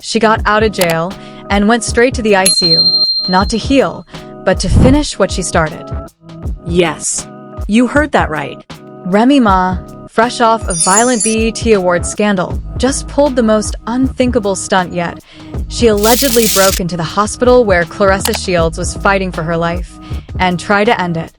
She got out of jail and went straight to the ICU, not to heal, but to finish what she started. Yes, you heard that right. Remy Ma, fresh off a violent BET Awards scandal, just pulled the most unthinkable stunt yet. She allegedly broke into the hospital where Claressa Shields was fighting for her life and tried to end it.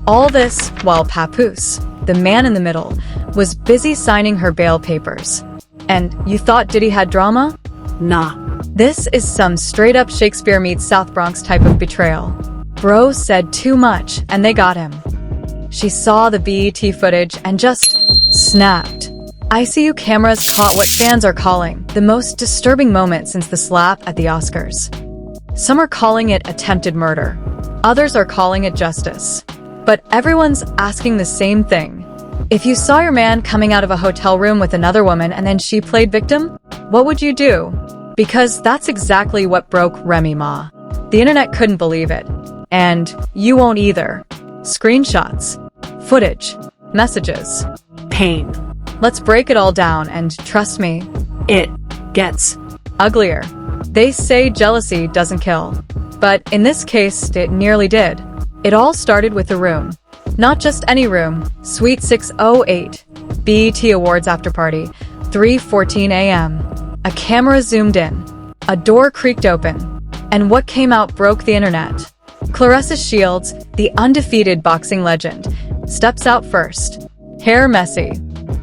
All this while Papoose, the man in the middle, was busy signing her bail papers. And you thought Diddy had drama? Nah. This is some straight-up Shakespeare meets South Bronx type of betrayal. Bro said too much, and they got him. She saw the BET footage and just snapped. ICU cameras caught what fans are calling the most disturbing moment since the slap at the Oscars. Some are calling it attempted murder. Others are calling it justice. But everyone's asking the same thing. If you saw your man coming out of a hotel room with another woman and then she played victim, what would you do? Because that's exactly what broke Remy Ma. The internet couldn't believe it. And you won't either. Screenshots, footage, messages, Pain. Let's break it all down, and trust me, It gets uglier. They say jealousy doesn't kill, but in this case, it nearly did. It all started with a room. Not just any room, Suite 608, BET Awards after party, 3:14 a.m. A camera zoomed in. A door creaked open. And what came out broke the internet. Claressa Shields, the undefeated boxing legend, steps out first. Hair messy.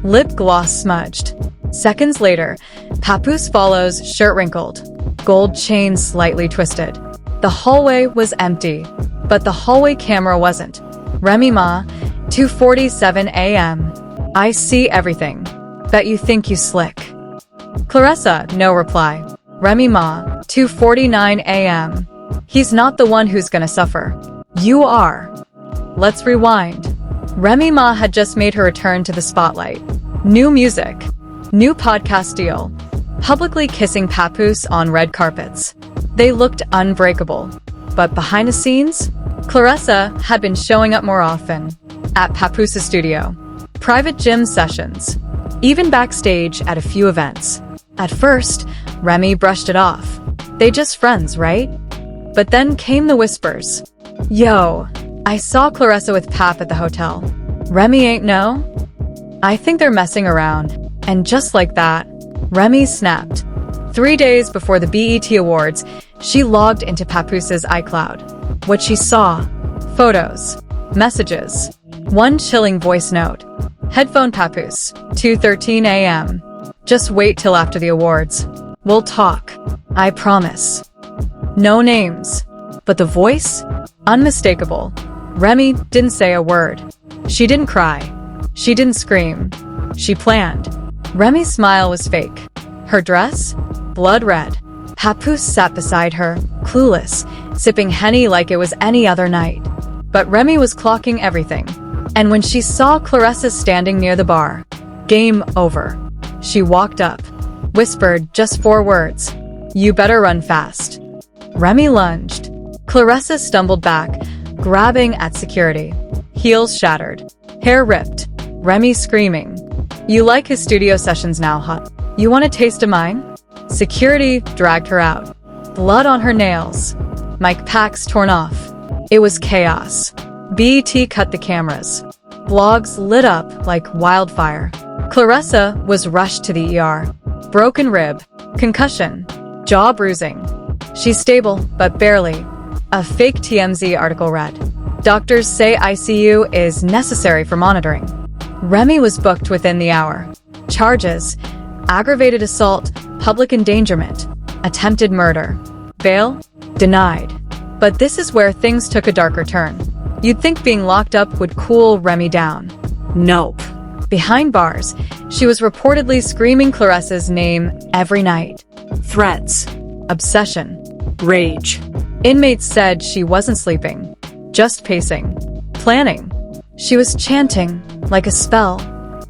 Lip gloss smudged. Seconds later, Papoose follows, shirt wrinkled. Gold chain slightly twisted. The hallway was empty, but the hallway camera wasn't. Remy Ma, 2:47 a.m. I see everything. Bet you think you slick. Claressa, no reply. Remy Ma, 2:49 a.m. He's not the one who's gonna suffer. You are. Let's rewind. Remy Ma had just made her return to the spotlight. New music. New podcast deal. Publicly kissing Papoose on red carpets. They looked unbreakable. But behind the scenes, Claressa had been showing up more often. At Papoose's studio. Private gym sessions. Even backstage at a few events. At first, Remy brushed it off. They just friends, right? But then came the whispers. Yo, I saw Claressa with Pap at the hotel. Remy ain't no? I think they're messing around. And just like that, Remy snapped. 3 days before the BET Awards, she logged into Papoose's iCloud. What she saw: photos, messages, one chilling voice note. Headphone Papoose, 2:13 a.m. Just wait till after the awards. We'll talk. I promise. No names. But the voice? Unmistakable. Remy didn't say a word. She didn't cry. She didn't scream. She planned. Remy's smile was fake. Her dress? Blood red. Papoose sat beside her, clueless, sipping Henny like it was any other night. But Remy was clocking everything. And when she saw Claressa standing near the bar, game over. She walked up, whispered just 4 words. You better run fast. Remy lunged. Claressa stumbled back, grabbing at security. Heels shattered. Hair ripped. Remy screaming. You like his studio sessions now, huh? You want a taste of mine? Security dragged her out. Blood on her nails. Mic packs torn off. It was chaos. BET cut the cameras. Blogs lit up like wildfire. Claressa was rushed to the ER. Broken rib. Concussion. Jaw bruising. She's stable, but barely. A fake TMZ article read. Doctors say ICU is necessary for monitoring. Remy was booked within the hour. Charges: aggravated assault, public endangerment, attempted murder. Bail? Denied. But this is where things took a darker turn. You'd think being locked up would cool Remy down. Nope. Behind bars, she was reportedly screaming Claressa's name every night. Threats. Obsession. Rage. Inmates said she wasn't sleeping, just pacing. Planning. She was chanting, like a spell.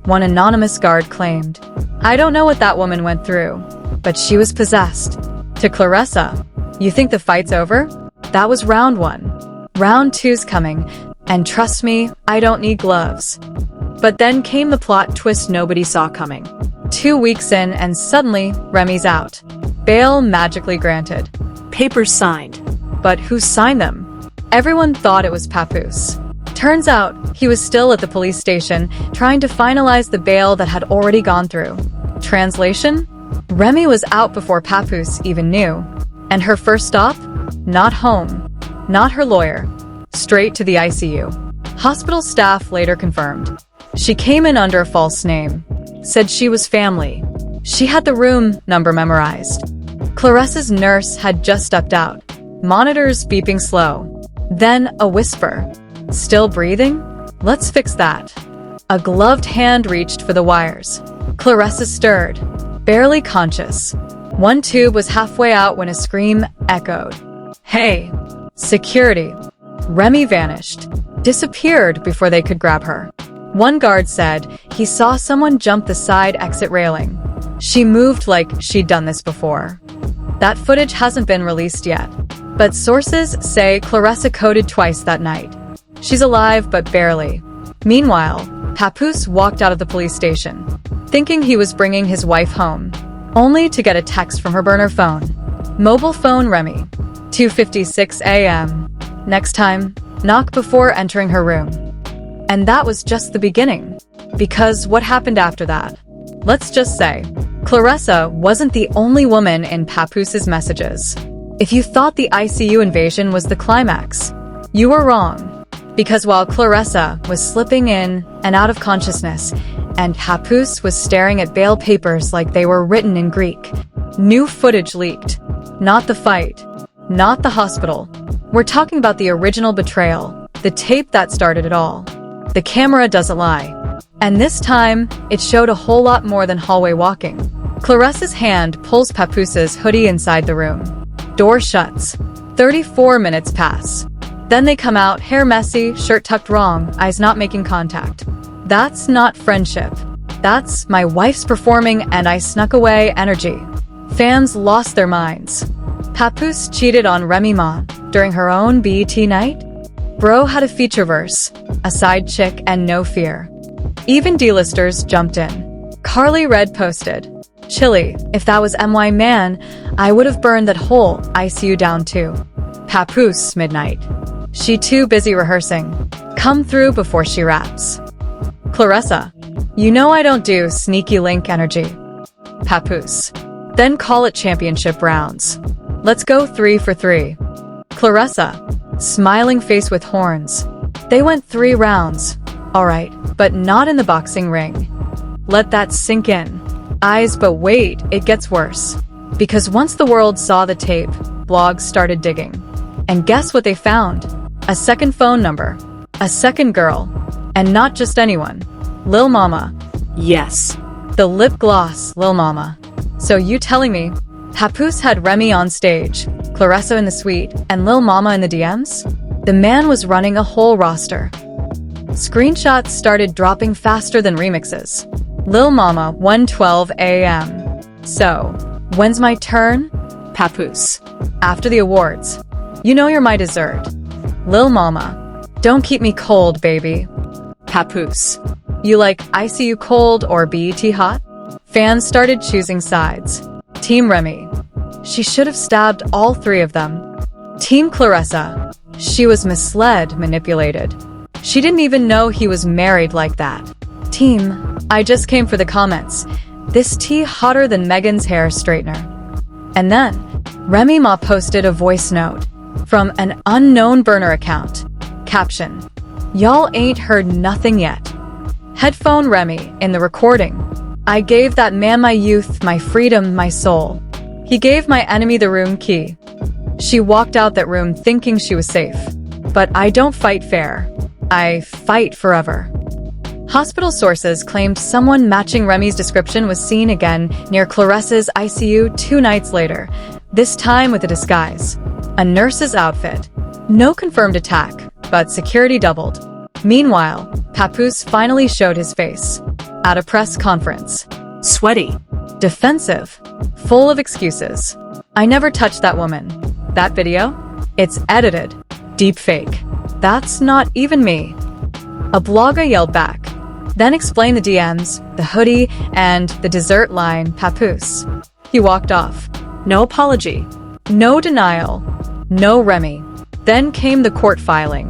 One anonymous guard claimed. I don't know what that woman went through, but she was possessed. To Claressa, you think the fight's over? That was round 1. Round 2's coming, and trust me, I don't need gloves. But then came the plot twist nobody saw coming. 2 weeks in, and suddenly, Remy's out. Bail magically granted. Papers signed. But who signed them? Everyone thought it was Papoose. Turns out, he was still at the police station, trying to finalize the bail that had already gone through. Translation? Remy was out before Papoose even knew. And her first stop? Not home. Not her lawyer. Straight to the ICU. Hospital staff later confirmed. She came in under a false name. Said she was family. She had the room number memorized. Claressa's nurse had just stepped out. Monitors beeping slow. Then a whisper. Still breathing? Let's fix that. A gloved hand reached for the wires. Claressa stirred. Barely conscious. One tube was halfway out when a scream echoed. Hey! Security. Remy vanished. Disappeared before they could grab her. One guard said he saw someone jump the side exit railing. She moved like she'd done this before. That footage hasn't been released yet. But sources say Claressa coded twice that night. She's alive, but barely. Meanwhile, Papoose walked out of the police station, thinking he was bringing his wife home, only to get a text from her burner phone. Mobile phone Remy. 2:56 a.m. Next time, knock before entering her room. And that was just the beginning. Because what happened after that? Let's just say, Claressa wasn't the only woman in Papoose's messages. If you thought the ICU invasion was the climax, you were wrong. Because while Claressa was slipping in and out of consciousness, and Papoose was staring at bail papers like they were written in Greek, new footage leaked. Not the fight. Not the hospital. We're talking about the original betrayal, the tape that started it all. The camera doesn't lie. And this time, it showed a whole lot more than hallway walking. Claressa's hand pulls Papoose's hoodie inside the room. Door shuts. 34 minutes pass. Then they come out, hair messy, shirt tucked wrong, eyes not making contact. That's not friendship. That's my wife's performing and I snuck away energy. Fans lost their minds. Papoose cheated on Remy Ma during her own BET night? Bro had a feature verse, a side chick and no fear. Even D-listers jumped in. Carly Red posted, "Chilly, if that was MY Man, I would have burned that whole ICU down too." Papoose, midnight. She too busy rehearsing. Come through before she raps. Claressa, you know I don't do sneaky link energy. Papoose, then call it championship rounds. Let's go 3 for 3. Claressa, smiling face with horns. They went 3 rounds. Alright, but not in the boxing ring. Let that sink in. Eyes, but wait, it gets worse. Because once the world saw the tape, blogs started digging. And guess what they found? A second phone number. A second girl. And not just anyone. Lil Mama. Yes. The lip gloss, Lil Mama. So you telling me, Papoose had Remy on stage, Claressa in the suite, and Lil Mama in the DMs? The man was running a whole roster. Screenshots started dropping faster than remixes. Lil Mama, 1:12 a.m. So, when's my turn? Papoose. After the awards. You know you're my dessert. Lil Mama. Don't keep me cold, baby. Papoose. You like ICU cold or BET hot? Fans started choosing sides. Team Remy. She should have stabbed all 3 of them. Team Claressa. She was misled, manipulated. She didn't even know he was married like that. Team, I just came for the comments. This tea hotter than Megan's hair straightener. And then, Remy Ma posted a voice note from an unknown burner account. Caption, y'all ain't heard nothing yet. Headphone Remy, in the recording. I gave that man my youth, my freedom, my soul. He gave my enemy the room key. She walked out that room thinking she was safe. But I don't fight fair. I fight forever. Hospital sources claimed someone matching Remy's description was seen again near Claressa's ICU 2 nights later, this time with a disguise. A nurse's outfit. No confirmed attack, but security doubled. Meanwhile, Papoose finally showed his face. At a press conference. Sweaty. Defensive. Full of excuses. I never touched that woman. That video? It's edited. Deep fake. That's not even me. A blogger yelled back. Then explained the DMs, the hoodie, and the dessert line, Papoose. He walked off. No apology. No denial. No Remy. Then came the court filing.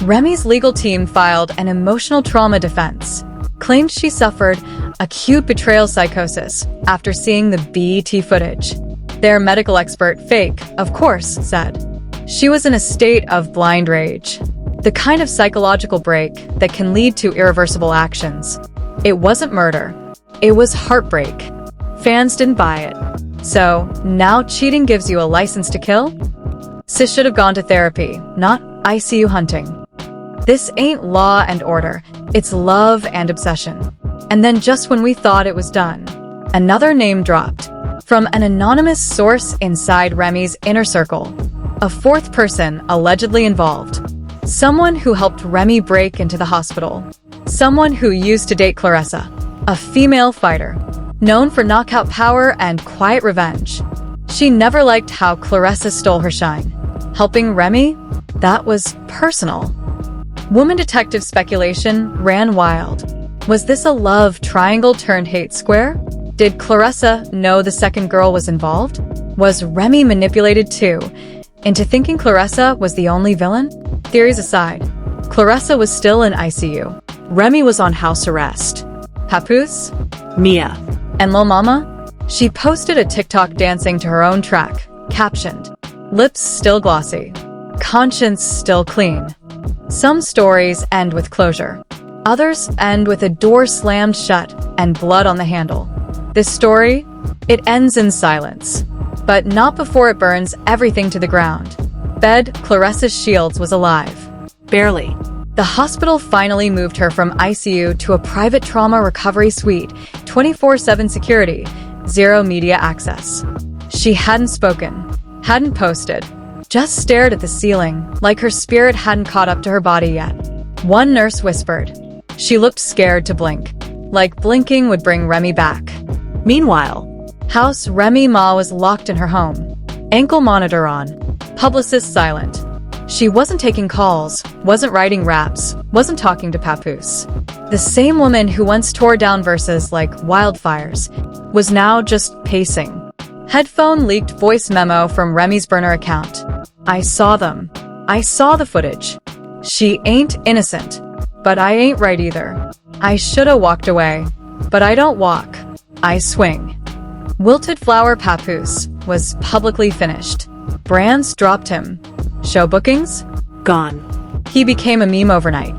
Remy's legal team filed an emotional trauma defense, claimed she suffered acute betrayal psychosis after seeing the BET footage. Their medical expert, Fake, of course, said she was in a state of blind rage, the kind of psychological break that can lead to irreversible actions. It wasn't murder. It was heartbreak. Fans didn't buy it. So, now cheating gives you a license to kill? Sis should have gone to therapy, not ICU hunting. This ain't Law and Order, it's love and obsession. And then just when we thought it was done, another name dropped. From an anonymous source inside Remy's inner circle. A fourth person allegedly involved. Someone who helped Remy break into the hospital. Someone who used to date Claressa. A female fighter. Known for knockout power and quiet revenge. She never liked how Claressa stole her shine. Helping Remy? That was personal. Woman detective speculation ran wild. Was this a love triangle turned hate square? Did Claressa know the second girl was involved? Was Remy manipulated too, into thinking Claressa was the only villain? Theories aside, Claressa was still in ICU. Remy was on house arrest. Papoose? Mia. And Lil Mama? She posted a TikTok dancing to her own track, captioned, "Lips still glossy. Conscience still clean." Some stories end with closure. Others end with a door slammed shut and blood on the handle. This story? It ends in silence. But not before it burns everything to the ground. Bed, Claressa's Shields was alive. Barely. The hospital finally moved her from ICU to a private trauma recovery suite, 24/7 security, zero media access. She hadn't spoken, hadn't posted, just stared at the ceiling, like her spirit hadn't caught up to her body yet. One nurse whispered. She looked scared to blink, like blinking would bring Remy back. Meanwhile, House Remy Ma was locked in her home. Ankle monitor on. Publicist silent. She wasn't taking calls, wasn't writing raps, wasn't talking to Papoose. The same woman who once tore down verses like wildfires was now just pacing. Headphone leaked voice memo from Remy's burner account. "I saw them. I saw the footage. She ain't innocent. But I ain't right either. I shoulda walked away. But I don't walk. I swing." Wilted Flower Papoose was publicly finished. Brands dropped him. Show bookings? Gone. He became a meme overnight.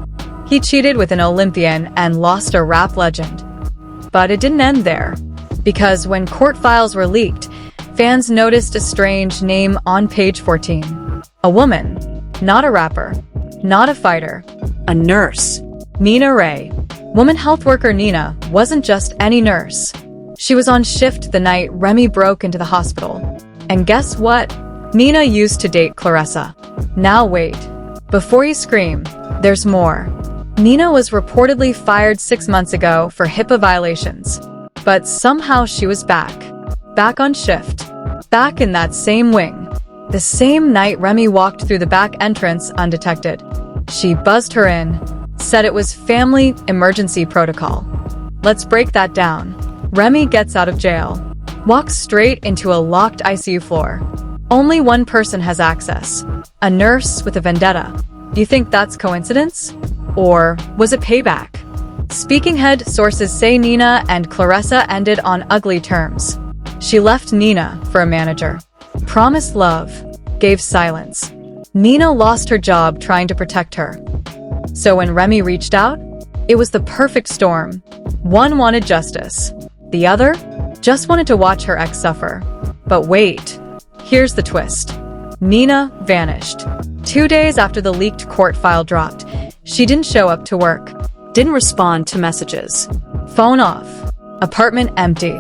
He cheated with an Olympian and lost a rap legend. But it didn't end there. Because when court files were leaked, fans noticed a strange name on page 14. A woman. Not a rapper. Not a fighter. A nurse. Nina Ray. Woman health worker Nina wasn't just any nurse. She was on shift the night Remy broke into the hospital. And guess what? Nina used to date Claressa. Now wait. Before you scream, there's more. Nina was reportedly fired 6 months ago for HIPAA violations. But somehow she was back. Back on shift. Back in that same wing. The same night Remy walked through the back entrance undetected. She buzzed her in, said it was family emergency protocol. Let's break that down. Remy gets out of jail, walks straight into a locked ICU floor. Only one person has access, a nurse with a vendetta. You think that's coincidence? Or was it payback? Speaking head sources say Nina and Claressa ended on ugly terms. She left Nina for a manager. Promised love, gave silence. Nina lost her job trying to protect her. So when Remy reached out, it was the perfect storm. One wanted justice. The other just wanted to watch her ex suffer. But wait, here's the twist. Nina vanished. 2 days after the leaked court file dropped, she didn't show up to work. Didn't respond to messages. Phone off. Apartment empty.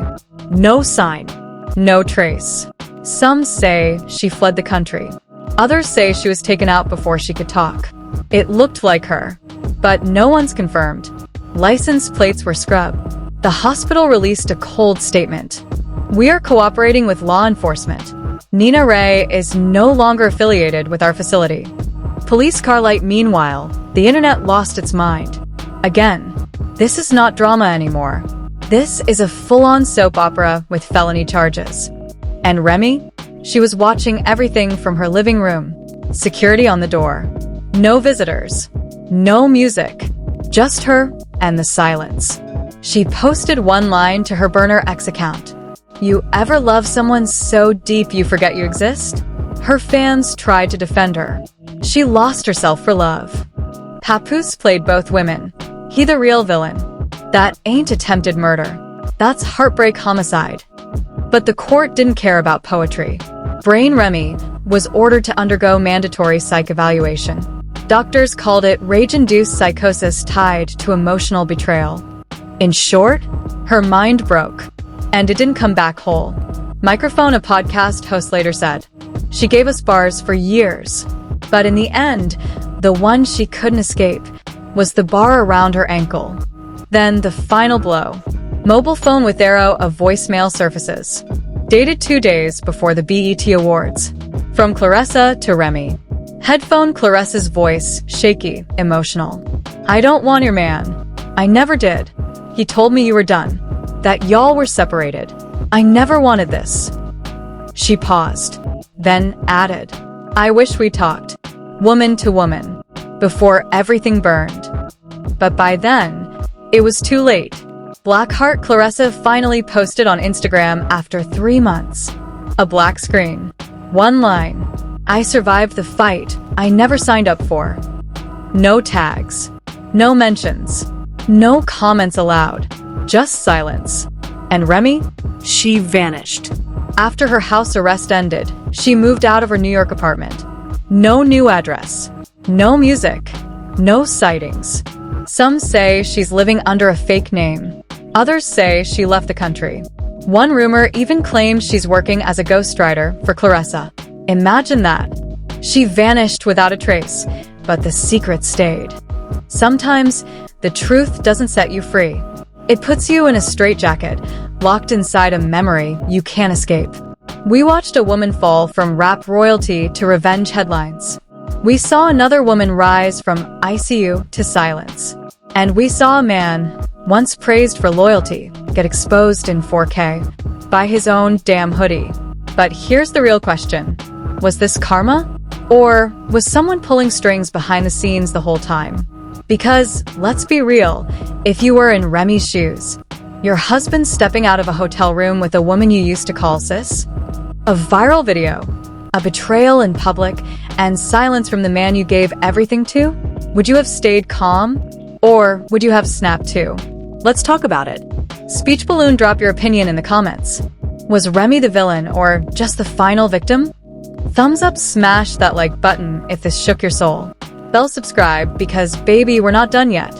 No sign. No trace. Some say she fled the country. Others say she was taken out before she could talk. It looked like her. But no one's confirmed. License plates were scrubbed. The hospital released a cold statement. "We are cooperating with law enforcement. Nina Ray is no longer affiliated with our facility." Police car light. Meanwhile, the internet lost its mind. Again, this is not drama anymore. This is a full-on soap opera with felony charges. And Remy? She was watching everything from her living room. Security on the door. No visitors. No music. Just her and the silence. She posted one line to her burner X account. You ever love someone so deep you forget you exist? Her fans tried to defend her. She lost herself for love. Papoose played both women. He the real villain. That ain't attempted murder. That's heartbreak homicide. But the court didn't care about poetry. Brain Remy was ordered to undergo mandatory psych evaluation. Doctors called it rage-induced psychosis tied to emotional betrayal. In short, her mind broke, and it didn't come back whole. Microphone, a podcast host, later said, "She gave us bars for years, but in the end, the one she couldn't escape was the bar around her ankle." Then the final blow. Mobile phone with arrow of voicemail surfaces. Dated 2 days before the BET Awards. From Claressa to Remy. Headphone, Claressa's voice, shaky, emotional. "I don't want your man. I never did. He told me you were done. That y'all were separated. I never wanted this." She paused, then added, "I wish we talked. Woman to woman. Before everything burned." But by then, it was too late. Blackheart Claressa finally posted on Instagram after 3 months. A black screen. One line. "I survived the fight I never signed up for." No tags. No mentions. No comments allowed. Just silence. And Remy? She vanished. After her house arrest ended, she moved out of her New York apartment. No new address. No music. No sightings. Some say she's living under a fake name. Others say she left the country. One rumor even claims she's working as a ghostwriter for Claressa. Imagine that. She vanished without a trace, but the secret stayed. Sometimes, the truth doesn't set you free. It puts you in a straitjacket, locked inside a memory you can't escape. We watched a woman fall from rap royalty to revenge headlines. We saw another woman rise from ICU to silence. And we saw a man, once praised for loyalty, get exposed in 4K by his own damn hoodie. But here's the real question. Was this karma? Or was someone pulling strings behind the scenes the whole time? Because, let's be real, if you were in Remy's shoes, your husband stepping out of a hotel room with a woman you used to call sis, a viral video, a betrayal in public, and silence from the man you gave everything to, would you have stayed calm? Or would you have snapped too? Let's talk about it. Speech balloon, drop your opinion in the comments. Was Remy the villain or just the final victim? Thumbs up, smash that like button if this shook your soul. Bell, subscribe because baby, we're not done yet.